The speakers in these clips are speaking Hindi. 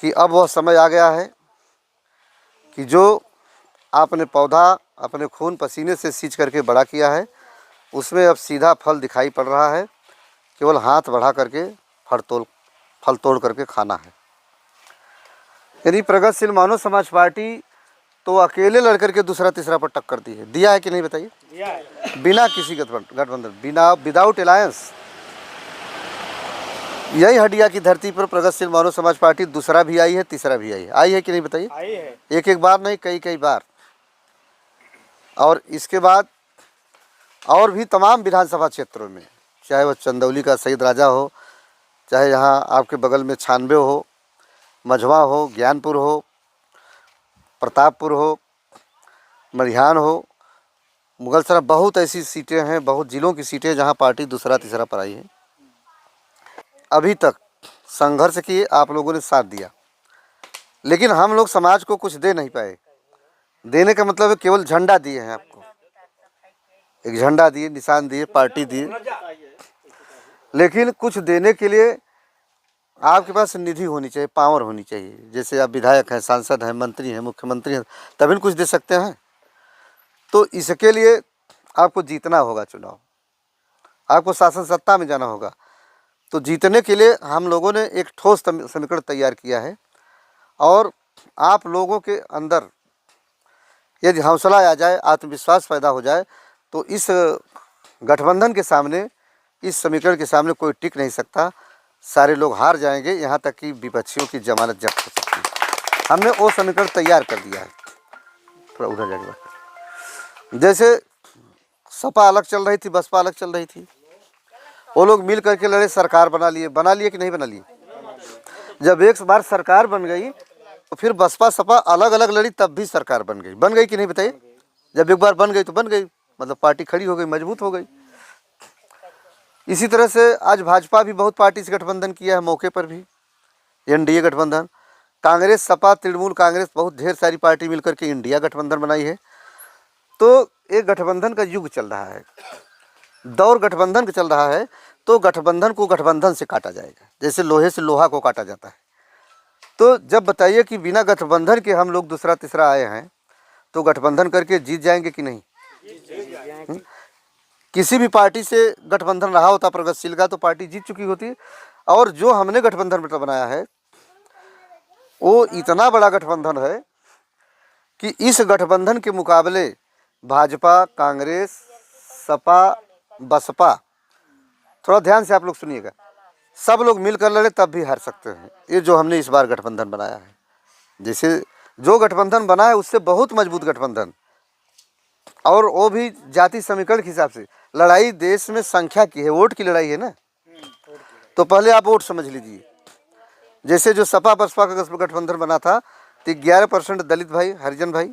कि अब वह समय आ गया है कि जो आपने पौधा अपने खून पसीने से सींच करके बड़ा किया है, उसमें अब सीधा फल दिखाई पड़ रहा है। केवल हाथ बढ़ा करके फल तोड़ करके खाना है। यानी प्रगतिशील मानव समाज पार्टी तो अकेले लड़कर के दूसरा तीसरा पर टक्कर दी है। दिया है कि नहीं बताइए? दिया है। बिना किसी गठबंधन, बिना विदाउट अलायंस। यही हडिया की धरती पर प्रगतिशील मानव समाज पार्टी दूसरा भी आई है, तीसरा भी आई है कि नहीं बताइए? आई है। एक एक बार नहीं, कई कई बार। और इसके बाद और भी तमाम विधानसभा क्षेत्रों में, चाहे वह चंदौली का शहीद राजा हो, चाहे यहाँ आपके बगल में 96 हो, मझवा हो, ज्ञानपुर हो, प्रतापपुर हो, मरिहान हो, मुगलसराय, बहुत ऐसी सीटें हैं, बहुत जिलों की सीटें जहाँ पार्टी दूसरा तीसरा पर आई है। अभी तक संघर्ष किए, आप लोगों ने साथ दिया, लेकिन हम लोग समाज को कुछ दे नहीं पाए। देने का मतलब है केवल झंडा दिए हैं आपको, एक झंडा दिए, निशान दिए, पार्टी दिए, लेकिन कुछ देने के लिए आपके पास निधि होनी चाहिए, पावर होनी चाहिए। जैसे आप विधायक हैं, सांसद हैं, मंत्री हैं, मुख्यमंत्री हैं, तभी कुछ दे सकते हैं। तो इसके लिए आपको जीतना होगा चुनाव, आपको शासन सत्ता में जाना होगा। तो जीतने के लिए हम लोगों ने एक ठोस समीकरण तैयार किया है, और आप लोगों के अंदर यदि हौसला आ जाए, आत्मविश्वास पैदा हो जाए, तो इस गठबंधन के सामने, इस समीकरण के सामने कोई टिक नहीं सकता। सारे लोग हार जाएंगे, यहाँ तक कि विपक्षियों की जमानत जब्त हो सकती है। हमने वो समीकरण तैयार कर दिया है। थोड़ा उधर जाएगा। जैसे सपा अलग चल रही थी, बसपा अलग चल रही थी, वो लोग मिल करके लड़े, सरकार बना लिए कि नहीं बना लिए? जब एक बार सरकार बन गई तो फिर बसपा सपा अलग अलग लड़ी, तब भी सरकार बन गई कि नहीं बताइए? जब एक बार बन गई तो बन गई, मतलब पार्टी खड़ी हो गई, मजबूत हो गई। इसी तरह से आज भाजपा भी बहुत पार्टी से गठबंधन किया है, मौके पर भी एनडीए गठबंधन। कांग्रेस, सपा, तृणमूल कांग्रेस, बहुत ढेर सारी पार्टी मिलकर के इंडिया गठबंधन बनाई है। तो एक गठबंधन का युग चल रहा है, दौर गठबंधन का चल रहा है। तो गठबंधन को गठबंधन से काटा जाएगा, जैसे लोहे से लोहा को काटा जाता है। तो जब बताइए कि बिना गठबंधन के हम लोग दूसरा तीसरा आए हैं, तो गठबंधन करके जीत जाएंगे कि नहीं? किसी भी पार्टी से गठबंधन रहा होता प्रगतिशील का, तो पार्टी जीत चुकी होती। और जो हमने गठबंधन बनाया है, वो इतना बड़ा गठबंधन है कि इस गठबंधन के मुकाबले भाजपा, कांग्रेस, सपा, बसपा, थोड़ा ध्यान से आप लोग सुनिएगा, सब लोग मिलकर लड़े तब भी हार सकते हैं। ये जो हमने इस बार गठबंधन बनाया है, जैसे जो गठबंधन बना है उससे बहुत मजबूत गठबंधन, और वो भी जाति समीकरण के हिसाब से। लड़ाई देश में संख्या की है, वोट की लड़ाई है ना। तो पहले आप वोट समझ लीजिए। जैसे जो सपा बसपा का गठबंधन बना था, तो 11% दलित भाई, हरिजन भाई,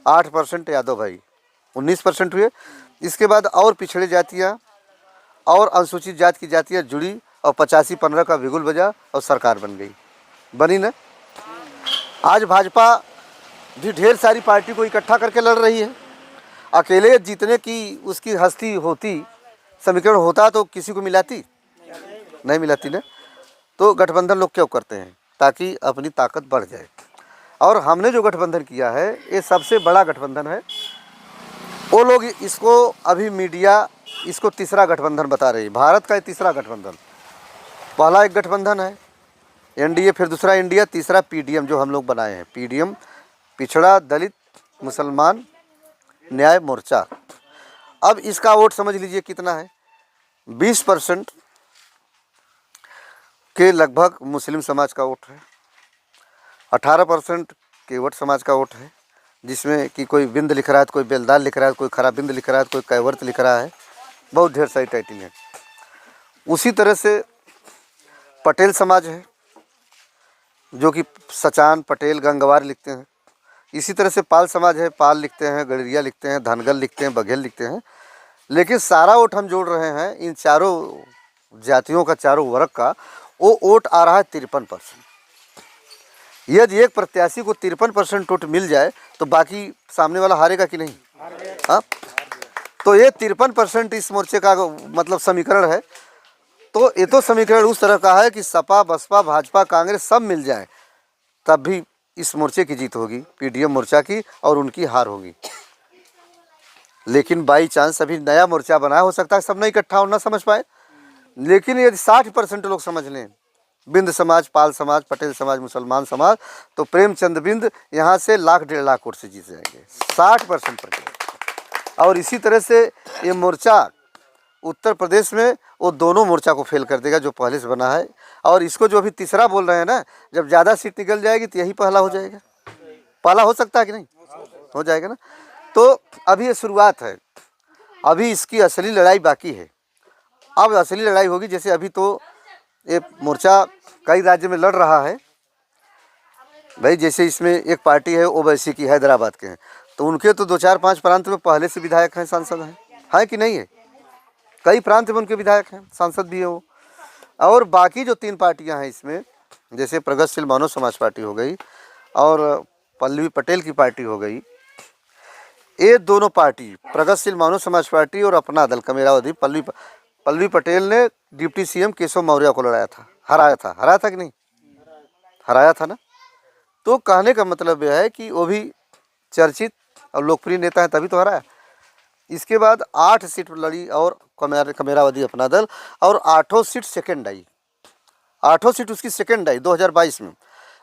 8% यादव भाई, 19% हुए। इसके बाद और पिछड़े जातियाँ और अनुसूचित जाति की जातियाँ जुड़ी, और 85-15 का बिगुल बजा, और सरकार बन गई, बनी ना। आज भाजपा भी ढेर सारी पार्टी को इकट्ठा करके लड़ रही है। अकेले जीतने की उसकी हस्ती होती, समीकरण होता, तो किसी को मिलाती नहीं मिलाती ना। तो गठबंधन लोग क्यों करते हैं? ताकि अपनी ताकत बढ़ जाए। और हमने जो गठबंधन किया है, ये सबसे बड़ा गठबंधन है। वो लोग इसको अभी मीडिया इसको तीसरा गठबंधन बता रही है। भारत का ये तीसरा गठबंधन, पहला एक गठबंधन है एनडीए, फिर दूसरा इंडिया, तीसरा पीडीएम जो हम लोग बनाए हैं। पीडीएम पिछड़ा दलित मुसलमान न्याय मोर्चा। अब इसका वोट समझ लीजिए कितना है, 20% के लगभग मुस्लिम समाज का वोट है, 18% केवट समाज का वोट है, जिसमें कि कोई बिंद लिख रहा है, कोई बेलदार लिख रहा है, कोई खरा बिंद लिख रहा है, कोई कैवर्त लिख रहा है, बहुत ढेर सारी टाइटिंग है। उसी तरह से पटेल समाज है, जो कि सचान, पटेल, गंगवार लिखते हैं। इसी तरह से पाल समाज है, पाल लिखते हैं, गडरिया लिखते हैं, धनगल लिखते हैं, बघेल लिखते हैं। लेकिन सारा वोट हम जोड़ रहे हैं इन चारों जातियों का, चारों वर्ग का, वो वोट आ रहा है 53%। यदि एक प्रत्याशी को 53% वोट मिल जाए, तो बाकी सामने वाला हारेगा कि नहीं? हाँ, तो ये 53% इस मोर्चे का मतलब समीकरण है। तो ये तो समीकरण उस तरह का है कि सपा, बसपा, भाजपा, कांग्रेस सब मिल जाए, तब भी इस मोर्चे की जीत होगी, पीडीएम मोर्चा की, और उनकी हार होगी। लेकिन बाई चांस अभी नया मोर्चा बना, हो सकता है सब नहीं इकट्ठा और ना समझ पाए, लेकिन यदि 60% लोग समझ लें, बिंद समाज, पाल समाज, पटेल समाज, मुसलमान समाज, तो प्रेमचंद बिंद यहाँ से 1,00,000-1,50,000 वोट से जीत जाएंगे, 60% पर। और इसी तरह से ये मोर्चा उत्तर प्रदेश में वो दोनों मोर्चा को फेल कर देगा जो पहले से बना है। और इसको जो अभी तीसरा बोल रहे हैं ना, जब ज़्यादा सीट निकल जाएगी तो यही पहला हो जाएगा। पहला हो सकता है कि नहीं, हो जाएगा ना। तो अभी ये शुरुआत है, अभी इसकी असली लड़ाई बाकी है। अब असली लड़ाई होगी। जैसे अभी तो ये मोर्चा कई राज्य में लड़ रहा है भाई, जैसे इसमें एक पार्टी है ओवैसी की, हैदराबाद के हैं, तो उनके तो 2-4-5 प्रांत में पहले से विधायक हैं, सांसद हैं कि नहीं है? कई प्रांत में उनके विधायक हैं, सांसद भी है वो। और बाकी जो 3 पार्टियां हैं इसमें, जैसे प्रगतिशील मानव समाज पार्टी हो गई और पल्लवी पटेल की पार्टी हो गई, ये दोनों पार्टी, प्रगतिशील मानव समाज पार्टी और अपना दल कमेरावती, पल्लवी पटेल ने डिप्टी सीएम केशव मौर्य को लड़ाया था, हराया था कि नहीं? हराया था ना। तो कहने का मतलब यह है कि वो भी चर्चित और लोकप्रिय नेता है, तभी तो हराया। इसके बाद 8 सीट लड़ी और कमेरावती अपना दल, और 8 सीट सेकंड आई, 8 सीट उसकी सेकंड आई 2022 में।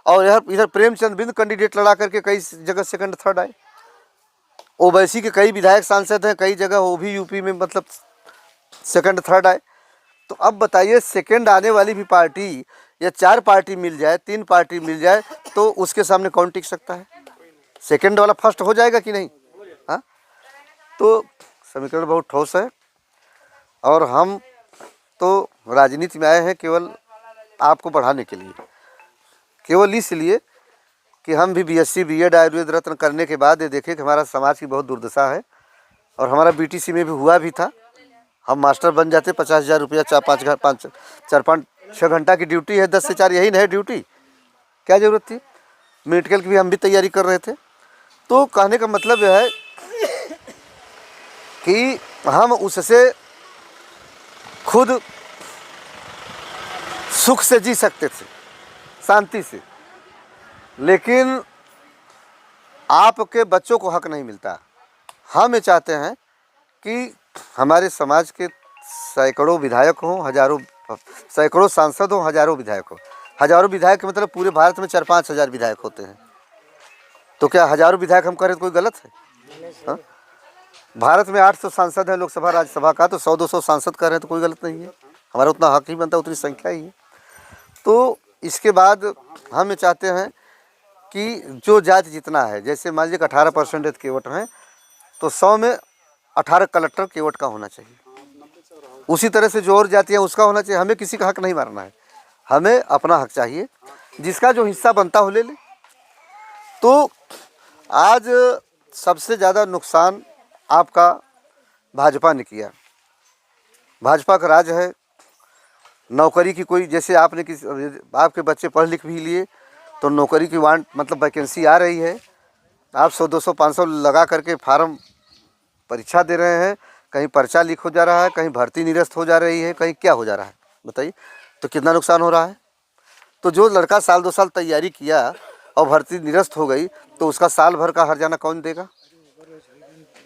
और इधर प्रेमचंद बिंद कैंडिडेट लड़ा करके कई जगह सेकंड थर्ड आए। ओवैसी के कई विधायक सांसद हैं, कई जगह वो भी यूपी में मतलब सेकंड थर्ड आए। तो अब बताइए, सेकंड आने वाली भी पार्टी या 4 पार्टी मिल जाए, 3 पार्टी मिल जाए, तो उसके सामने कौन टिक सकता है? सेकंड वाला फर्स्ट हो जाएगा कि नहीं? हाँ, तो समीकरण बहुत ठोस है। और हम तो राजनीति में आए हैं केवल आपको बढ़ाने के लिए, केवल इसलिए कि हम भी बीएससी बीएड आयुर्वेद रत्न करने के बाद ये देखें कि हमारा समाज की बहुत दुर्दशा है। और हमारा बीटीसी में भी हुआ भी था, हम मास्टर बन जाते, 50,000 रुपया, 4-5 घंटा की ड्यूटी है, 10 से 4 यही नहीं ड्यूटी, क्या ज़रूरत थी? मेडिकल की भी हम भी तैयारी कर रहे थे। तो कहने का मतलब यह है कि हम उससे खुद सुख से जी सकते थे, शांति से, लेकिन आपके बच्चों को हक नहीं मिलता। हम ये चाहते हैं कि हमारे समाज के सैकड़ों विधायक हों, हजारों, सैकड़ों सांसद हों, हजारों विधायक हों। हजारों विधायक के मतलब पूरे भारत में 4-5 हज़ार विधायक होते हैं, तो क्या हजारों विधायक हम करें तो कोई गलत है? हाँ? भारत में 800 सांसद हैं लोकसभा राज्यसभा का, तो 100-200 सांसद कर रहे हैं तो कोई गलत नहीं है, हमारा उतना हक ही बनता, उतनी संख्या ही है। तो इसके बाद हम ये चाहते हैं कि जो जाति जितना है, जैसे मान लीजिए 18% केवट हैं, तो 100 में 18 कलेक्टर केवट का होना चाहिए। उसी तरह से जो और जातियाँ उसका होना चाहिए। हमें किसी का हक नहीं मारना है, हमें अपना हक चाहिए, जिसका जो हिस्सा बनता हो ले ले। तो आज सबसे ज़्यादा नुकसान आपका भाजपा ने किया। भाजपा का राज है, नौकरी की कोई, जैसे आपने आपके बच्चे पढ़ लिख भी लिए तो नौकरी की वांट मतलब वैकेंसी आ रही है, आप 100-200-500 लगा करके फार्म परीक्षा दे रहे हैं, कहीं पर्चा लीक हो जा रहा है, कहीं भर्ती निरस्त हो जा रही है, कहीं क्या हो जा रहा है, बताइए। तो कितना नुकसान हो रहा है। तो जो लड़का साल 2 साल तैयारी किया और भर्ती निरस्त हो गई, तो उसका साल भर का हर्जाना कौन देगा?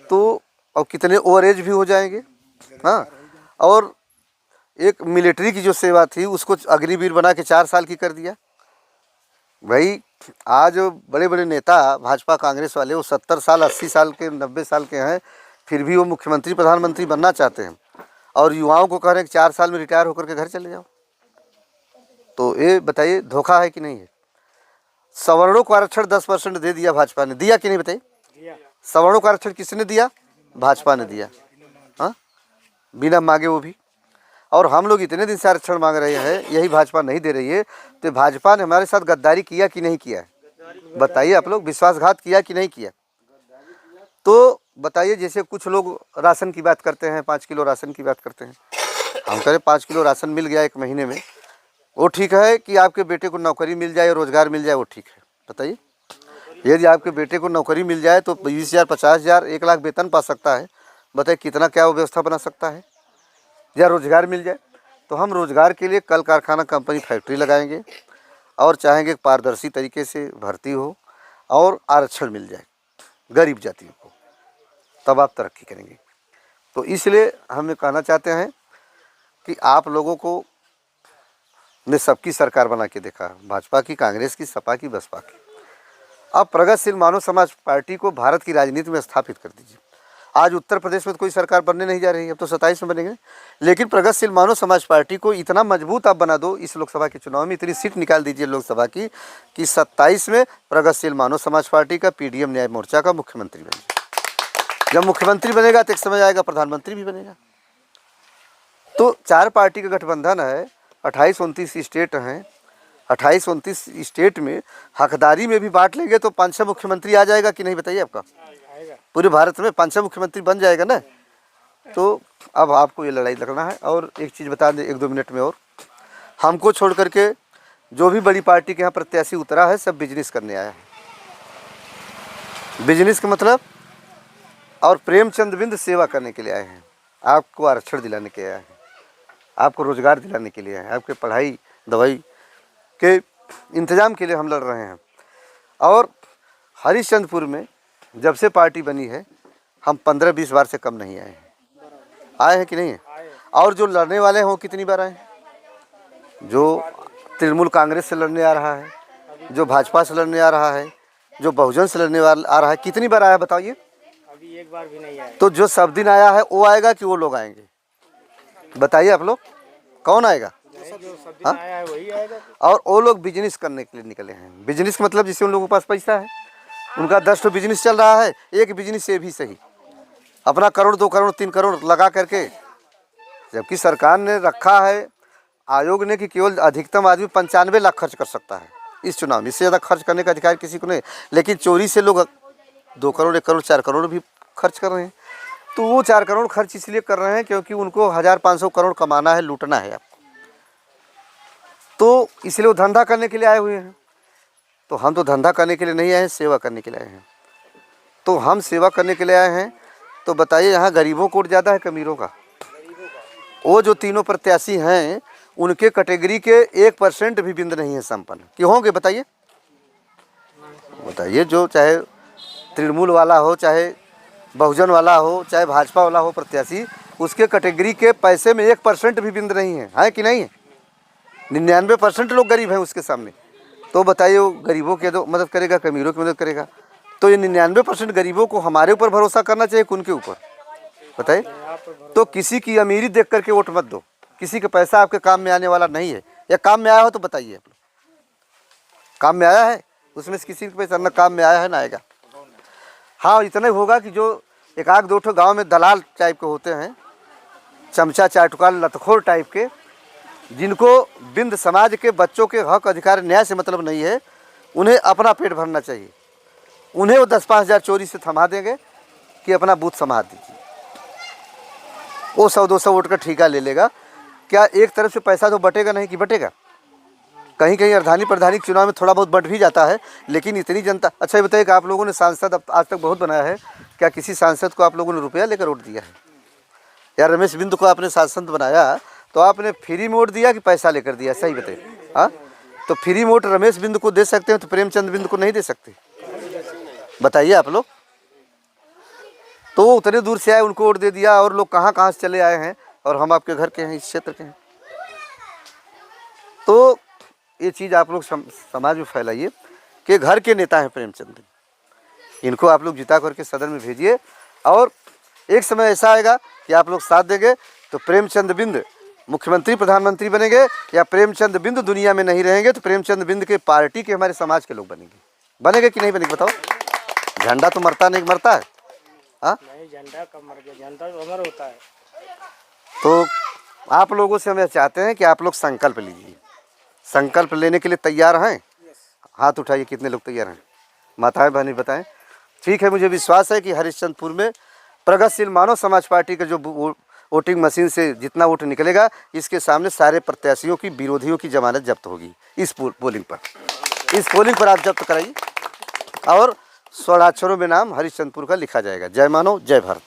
तो और कितने ओवर एज भी हो जाएंगे। हाँ, और एक मिलिट्री की जो सेवा थी उसको अग्निवीर बना के 4 साल की कर दिया। भाई आज बड़े बड़े नेता भाजपा कांग्रेस वाले, वो 70 साल 80 साल के 90 साल के हैं, फिर भी वो मुख्यमंत्री प्रधानमंत्री बनना चाहते हैं, और युवाओं को कह रहे हैं कि 4 साल में रिटायर होकर के घर चले जाओ। तो ये बताइए धोखा है कि नहीं है? सवर्णों को आरक्षण 10% दे दिया भाजपा ने, दिया कि नहीं बताइए? सवर्णों का आरक्षण किसने दिया? भाजपा ने दिया। हाँ, बिना मांगे वो भी। और हम लोग इतने दिन से आरक्षण मांग रहे हैं, यही भाजपा नहीं दे रही है। तो भाजपा ने हमारे साथ गद्दारी किया कि नहीं किया? बताइए आप लोग, विश्वासघात किया कि नहीं किया? तो बताइए, जैसे कुछ लोग राशन की बात करते हैं, 5 किलो राशन की बात करते हैं, हम कह रहे 5 किलो राशन मिल गया 1 महीने में, वो ठीक है कि आपके बेटे को नौकरी मिल जाए, रोजगार मिल जाए, वो ठीक है? बताइए, यदि आपके बेटे को नौकरी मिल जाए तो 20,000 50,000 1 लाख वेतन पा सकता है, बताइए कितना क्या वो व्यवस्था बना सकता है? या रोजगार मिल जाए, तो हम रोजगार के लिए कल कारखाना कंपनी फैक्ट्री लगाएंगे, और चाहेंगे कि पारदर्शी तरीके से भर्ती हो और आरक्षण मिल जाए गरीब जातियों को, तब आप तरक्की करेंगे। तो इसलिए हम ये कहना चाहते हैं कि आप लोगों को ने सबकी सरकार बना के देखा, भाजपा की, कांग्रेस की, सपा की, बसपा की। अब प्रगतिशील मानव समाज पार्टी को भारत की राजनीति में स्थापित कर दीजिए। आज उत्तर प्रदेश में तो कोई सरकार बनने नहीं जा रही है, अब तो 27 में बनेंगे, लेकिन प्रगतिशील मानव समाज पार्टी को इतना मजबूत आप बना दो, इस लोकसभा के चुनाव में इतनी सीट निकाल दीजिए लोकसभा की कि 27 में प्रगतिशील मानव समाज पार्टी का पीडीएम न्याय मोर्चा का मुख्यमंत्री बन जाए। जब मुख्यमंत्री बनेगा तो एक समय आएगा प्रधानमंत्री भी बनेगा। तो 4 पार्टी का गठबंधन है, 28-29 स्टेट हैं, 28-29 स्टेट में हकदारी में भी बांट लेंगे तो 5-6 मुख्यमंत्री आ जाएगा कि नहीं, बताइए आपका? पूरे भारत में 5-6 मुख्यमंत्री बन जाएगा ना। तो अब आपको ये लड़ाई लड़ना है। और एक चीज़ बता दें 1-2 मिनट में, और हमको छोड़ करके जो भी बड़ी पार्टी के यहाँ प्रत्याशी उतरा है सब बिजनेस करने आया है। बिजनेस का मतलब, और प्रेमचंद बिंद सेवा करने के लिए आए हैं, आपको आरक्षण दिलाने के लिए आए हैं, आपको रोजगार दिलाने के लिए आए हैं, आपके पढ़ाई दवाई के इंतजाम के लिए हम लड़ रहे हैं। और हरिश्चंद्रपुर में जब से पार्टी बनी है हम 15-20 बार से कम नहीं आए हैं। आए हैं कि नहीं है? और जो लड़ने वाले हैं वो कितनी बार आए हैं? जो तृणमूल कांग्रेस से लड़ने आ रहा है, जो भाजपा से लड़ने आ रहा है, जो बहुजन से लड़ने आ रहा है, कितनी बार आया बताइए? अभी एक बार भी नहीं आया। तो जो सब दिन आया है वो आएगा कि वो लोग आएंगे? बताइए आप लोग, कौन आएगा? जो सब दिन आया है वही आएगा। और वो लोग बिजनेस करने के लिए निकले हैं। बिजनेस का मतलब जिससे उन लोगों के पास पैसा है, उनका 10 ठो बिजनेस चल रहा है, एक बिजनेस से भी सही अपना 1 करोड़ 2 करोड़ 3 करोड़ लगा करके, जबकि सरकार ने रखा है आयोग ने कि केवल अधिकतम आदमी 95 लाख खर्च कर सकता है इस चुनाव में, इससे ज़्यादा खर्च करने का अधिकार किसी को नहीं। लेकिन चोरी से लोग 2 करोड़ 1 करोड़ 4 करोड़ भी खर्च कर रहे हैं। तो वो 4 करोड़ खर्च इसलिए कर रहे हैं क्योंकि उनको 1500 करोड़ कमाना है, लूटना है आपको, तो इसलिए वो धंधा करने के लिए आए हुए हैं। तो हम तो धंधा करने के लिए नहीं आए हैं, सेवा करने के लिए आए हैं। तो हम सेवा करने के लिए आए हैं। तो बताइए यहाँ गरीबों को वोट ज़्यादा है कमीरों का? वो जो तीनों प्रत्याशी हैं उनके कैटेगरी के 1% भी बिंद नहीं है संपन्न कि होंगे? बताइए बताइए। जो चाहे तृणमूल वाला हो, चाहे बहुजन वाला हो, चाहे भाजपा वाला हो प्रत्याशी, उसके कैटेगरी के पैसे में 1% भी बिंद नहीं है कि नहीं है? 99% लोग गरीब हैं उसके सामने। तो बताइए वो गरीबों की तो मदद करेगा, कमीरों की मदद करेगा? तो ये 99% गरीबों को हमारे ऊपर भरोसा करना चाहिए कि उनके ऊपर? बताइए। तो किसी की अमीरी देख करके वोट मत दो, किसी का पैसा आपके काम में आने वाला नहीं है। या काम में आया हो तो बताइए आप लोग, काम में आया है? उसमें से किसी का पैसा ना काम में आया है ना आएगा। हाँ, इतना ही होगा कि जो 1-2 ठो गाँव में दलाल टाइप के होते हैं, चमचा चाटुकार लतखोर टाइप के, जिनको बिंद समाज के बच्चों के हक अधिकार न्याय से मतलब नहीं है, उन्हें अपना पेट भरना चाहिए। उन्हें वो 10-5 हज़ार चोरी से थमा देंगे कि अपना बूथ संभाल दीजिए। वो 100-200 वोट का ठेका ले लेगा। क्या एक तरफ से पैसा तो बटेगा नहीं कि बटेगा? कहीं कहीं अर्धानी प्रधानी चुनाव में थोड़ा बहुत बट भी जाता है, लेकिन इतनी जनता। अच्छा ये बताइए कि आप लोगों ने सांसद अब आज तक बहुत बनाया है, क्या किसी सांसद को आप लोगों ने रुपया लेकर वोट दिया है? या रमेश बिंद को आपने सांसद बनाया तो आपने फ्री में वोट दिया कि पैसा लेकर दिया? सही बताइए। हाँ, तो फ्री वोट रमेश बिंद को दे सकते हैं तो प्रेमचंद बिंद को नहीं दे सकते? बताइए आप लोग। तो वो उतने दूर से आए, उनको वोट दे दिया, और लोग कहाँ कहाँ से चले आए हैं, और हम आपके घर के हैं, इस क्षेत्र के हैं। तो ये चीज़ आप लोग समाज में फैलाइए कि घर के नेता हैं प्रेमचंद बिंद, इनको आप लोग जिता करके सदन में भेजिए। और एक समय ऐसा आएगा कि आप लोग साथ देंगे तो प्रेमचंद बिंद मुख्यमंत्री प्रधानमंत्री बनेंगे, या प्रेमचंद बिंद दुनिया में नहीं रहेंगे तो प्रेमचंद बिंद के पार्टी के हमारे समाज के लोग बनेंगे। बनेंगे कि नहीं बनेंगे बताओ? झंडा तो मरता नहीं, मरता है? हाँ, नहीं, झंडा कब मर गया? झंडा तो अमर होता है। तो आप लोगों से हम चाहते हैं कि आप लोग संकल्प लीजिए। संकल्प लेने के लिए तैयार हैं? हाथ उठाइए, कितने लोग तैयार हैं? माताएं बहनें बताएं। ठीक है, मुझे विश्वास है कि हरिश्चंद्रपुर में प्रगतिशील मानव समाज पार्टी का जो वोटिंग मशीन से जितना वोट निकलेगा, इसके सामने सारे प्रत्याशियों की, विरोधियों की जमानत जब्त होगी इस पोलिंग पर। इस पोलिंग पर आप जब्त कराइए और स्वर्णाक्षरों में नाम हरिश्चंद्रपुर का लिखा जाएगा। जय मानव, जय भारत।